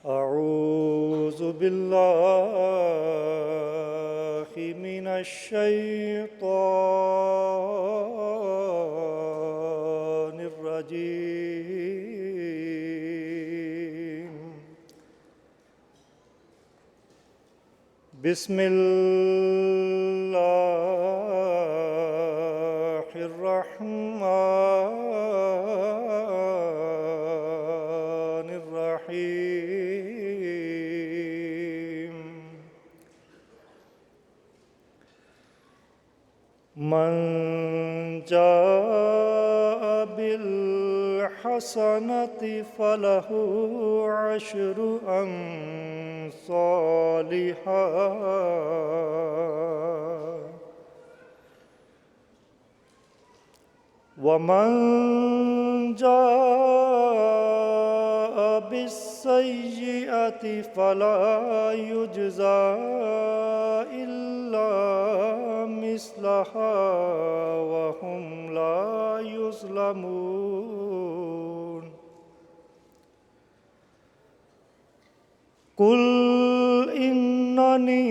أعوذ بالله من الشيطان الرجيم. بسم الله الرحمن الرحيم. من جاء بالحسنة فله عشر أمثالها ومن جاء بالسيئة فلا يجزى إلا مثلها وهم لا يظلمون. قل إنني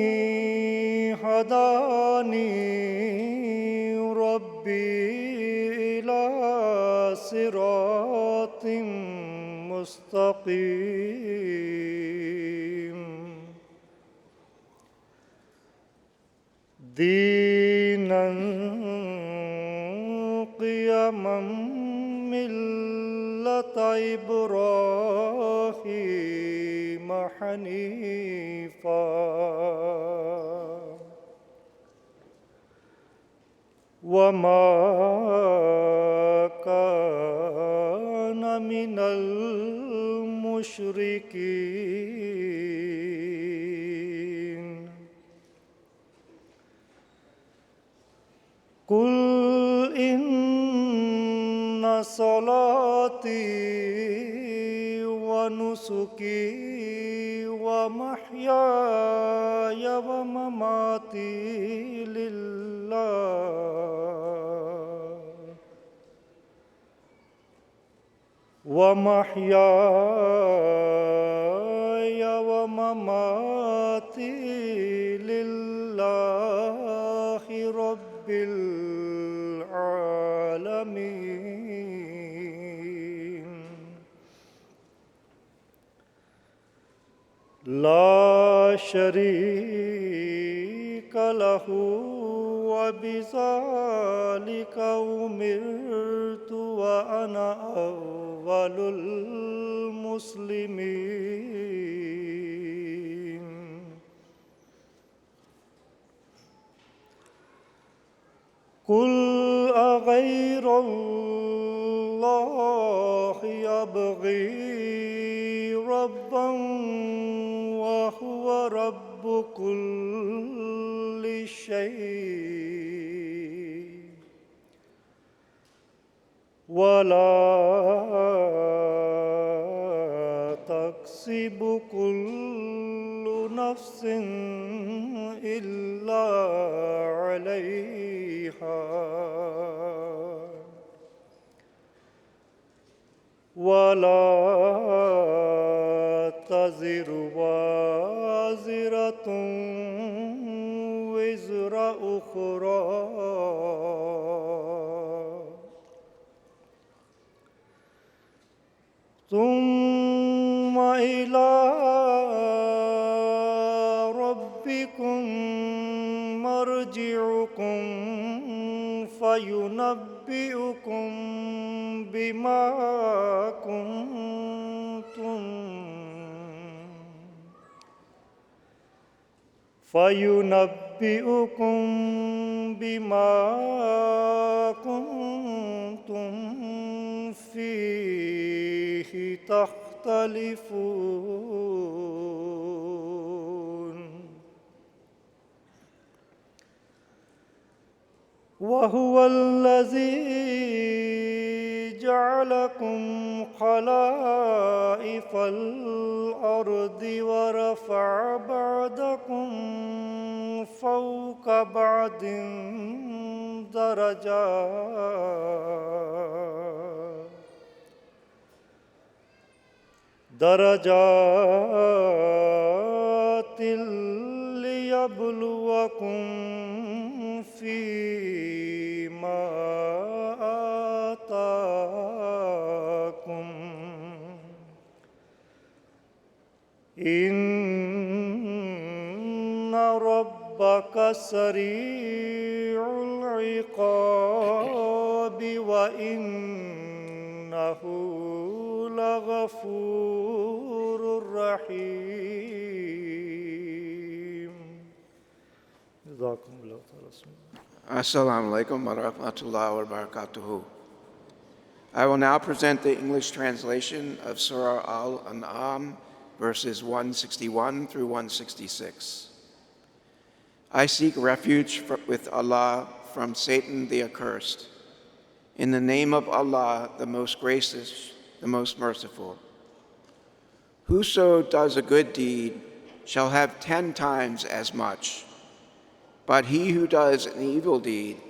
هداني ربي إلى صراط مستقيم دينا قيما ملة إبراهيم حنيفا وما كان من المشركين. قل إن صلاتي ونسكي ومحياي ومماتي لله ومحياي ومماتي لله رب العالمين لا شريك له وبذلك أمرت وأنا أول المسلمين. قل أغير الله يبغي ربا وهو رب كل شيء ولا تكسب كل نفس إلا عليها ولا تزر وازرة وزر أخرى ثم إلى ربكم مرجعكم فينبئكم بما كنتم فيه تختلفون. وهو الذي جعلكم خلائف الأرض ورفع بعضكم فوق بعض درجات درجات ليبلوكم فيما آتاكم إن ربك سريع العقاب وإنه لغفور رحيم. جزاكم الله خيرا. Assalamu alaikum wa rahmatullahi wa barakatuhu. I will now present the English translation of Surah Al-An'am, verses 161 through 166. I seek refuge with Allah from Satan the accursed. In the name of Allah, the most gracious, the most merciful. Whoso does a good deed shall have 10 times as much, but he who does an evil deed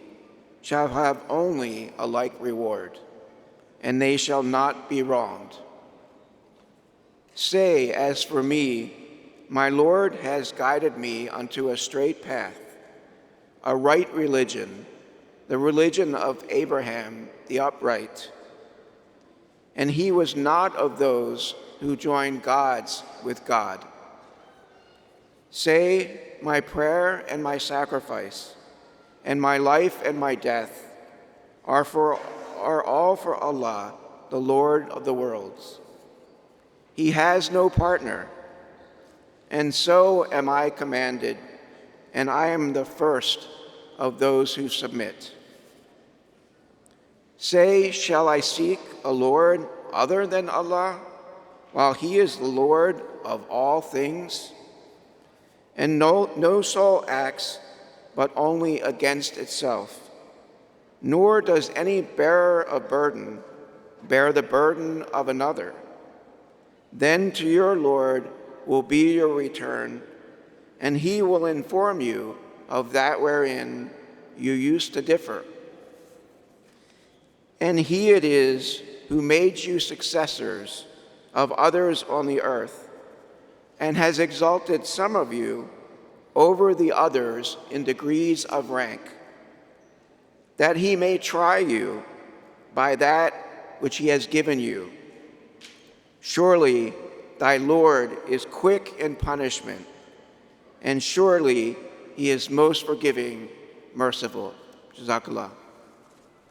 shall have only a like reward, and they shall not be wronged. Say, as for me, my Lord has guided me unto a straight path, a right religion, the religion of Abraham the upright. And he was not of those who join gods with God. Say, my prayer and my sacrifice, and my life and my death are all for Allah, the Lord of the worlds. He has no partner, and so am I commanded, and I am the first of those who submit. Say, shall I seek a Lord other than Allah, while He is the Lord of all things? And no soul acts but only against itself, nor does any bearer of burden bear the burden of another. Then to your Lord will be your return, and He will inform you of that wherein you used to differ. And He it is who made you successors of others on the earth, and has exalted some of you over the others in degrees of rank, that He may try you by that which He has given you. Surely thy Lord is quick in punishment, and surely He is most forgiving, merciful. Jazakallah.